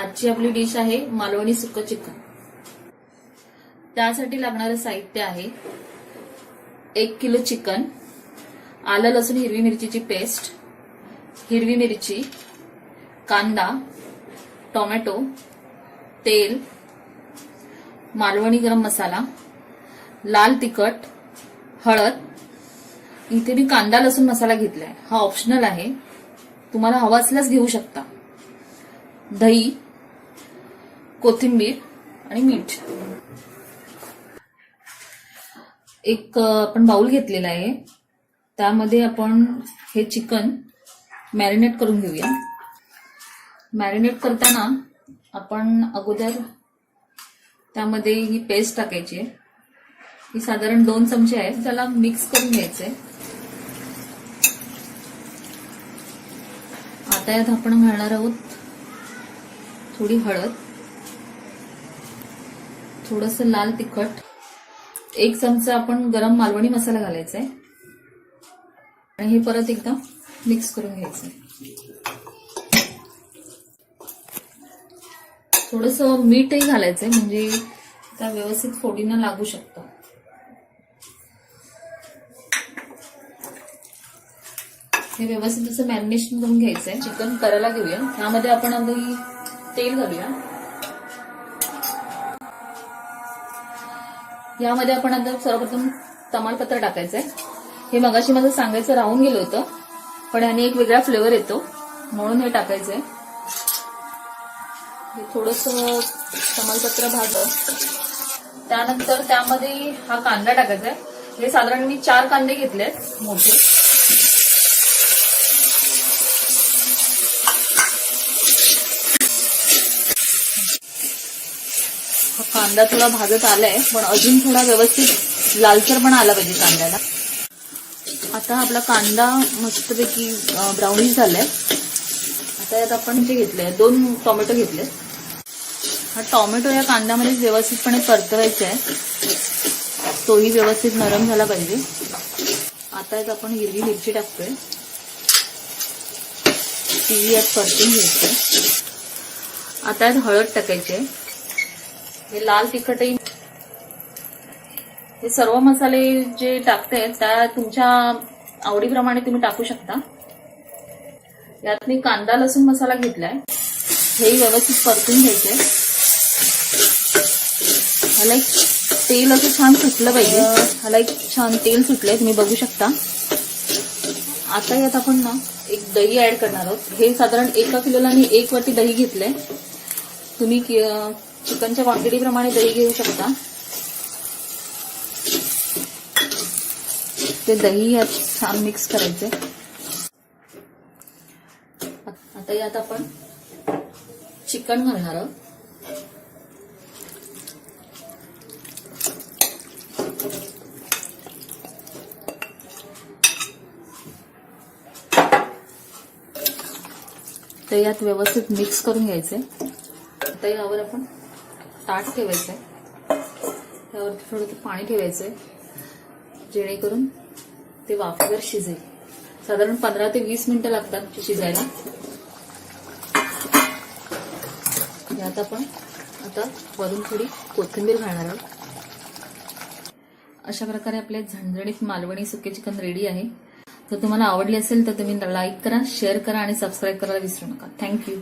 आजची आपली डिश आहे मालवणी सुक्क चिकन। त्यासाठी लागणारं साहित्य आहे 1 किलो चिकन, आलं लसूण हिरवी मिरचीची पेस्ट, हिरवी मिरची, कांदा, टोमॅटो, तेल, मालवणी गरम मसाला, लाल तिखट, हळद। इथे मी कांदा लसूण मसाला घेतलाय, हा ऑप्शनल आहे, तुम्हाला हवा असल्यास घेऊ शकता। दही, कोथिंबीर आणि मीठ। एक आपण बाउल घेतलेला आहे, त्यामध्ये आपण हे चिकन मॅरिनेट करून घेऊया। मॅरिनेट करताना आपण अगोदर त्यामध्ये ही पेस्ट टाकायची आहे, ही साधारण 2 चमचे आहे, त्याला मिक्स करून घ्यायचंय। आता यात आपण घालणार आहोत थोडी हळद, थोडंसं लाल तिखट, 1 चमचा आपण गरम मालवणी मसाला घालायचा आहे आणि हे परत एकदा मिक्स करून घ्यायचंय। थोडंसं मीठही घालायचंय म्हणजे त्या व्यवस्थित फोडींना लागू शकतं। हे व्यवस्थित असं मॅरिनेशन करून घ्यायचंय। चिकन करायला घेऊया, त्यामध्ये आपण आधी तेल घालूया। यामध्ये आपण आता सर्वप्रथम तमालपत्र टाकायचंय। हे मगाशी माझं सांगायचं राहून गेलं होतं, पण याने एक वेगळा फ्लेवर येतो म्हणून हे टाकायचंय। हे थोडंसं तमालपत्र भाजलं, त्यानंतर त्यामध्ये हा कांदा टाकायचा आहे। हे साधारण मी 4 कांदे घेतलेत मोठे। हा कांदा थोडा भाजत आलाय, पण अजून थोडा व्यवस्थित लालसर पण आला पाहिजे कांद्याला। आता आपला कांदा मस्तपैकी ब्राउनिश झालाय। आता यात आपण जे घेतले 2 टोमॅटो घेतले, हा टोमॅटो या कांद्यामध्ये व्यवस्थितपणे परतवायचा आहे, तोही व्यवस्थित नरम झाला पाहिजे। आता यात आपण हिरवी मिरची टाकतोय, ती यात परतून घ्यायची। आता यात हळद टाकायची आहे, हे लाल तिखटही, हे सर्व मसाले जे टाकते त्या तुमच्या आवडीप्रमाणे तुम्ही टाकू शकता। यात मी कांदा लसूण मसाला घेतलाय, हेही व्यवस्थित परतून घ्यायचे। ह्याला एक तेल असं छान सुटलं पाहिजे, ह्याला एक छान तेल सुटलंय, तुम्ही बघू शकता। आता यात आपण ना एक दही ऍड करणार आहोत। हे साधारण 1 किलोला मी 1 वाटी दही घेतलंय, तुम्ही चिकनच्या क्वांटिटी प्रमाणे दही घेऊ शकता। ते दही यात छान मिक्स करायचे। आता यात आपण चिकन घालणार आहोत। ते यात व्यवस्थित मिक्स करून घ्यायचे। आता यावर आपण ताट ठेवायचंय, त्यावर थोडं पाणी ठेवायचंय जेणेकरून ते वाफेवर शिजेल। साधारण 15 ते 20 मिनिटं लागतात शिजायला। यात आपण आता वरून थोडी कोथिंबीर घालणार आहोत। अशा प्रकारे आपले झणझणीत मालवणी सुके चिकन रेडी आहे। जर तुम्हाला आवडली असेल तर तुम्ही लाईक करा, शेअर करा आणि सबस्क्राईब करायला विसरू नका। थँक्यू।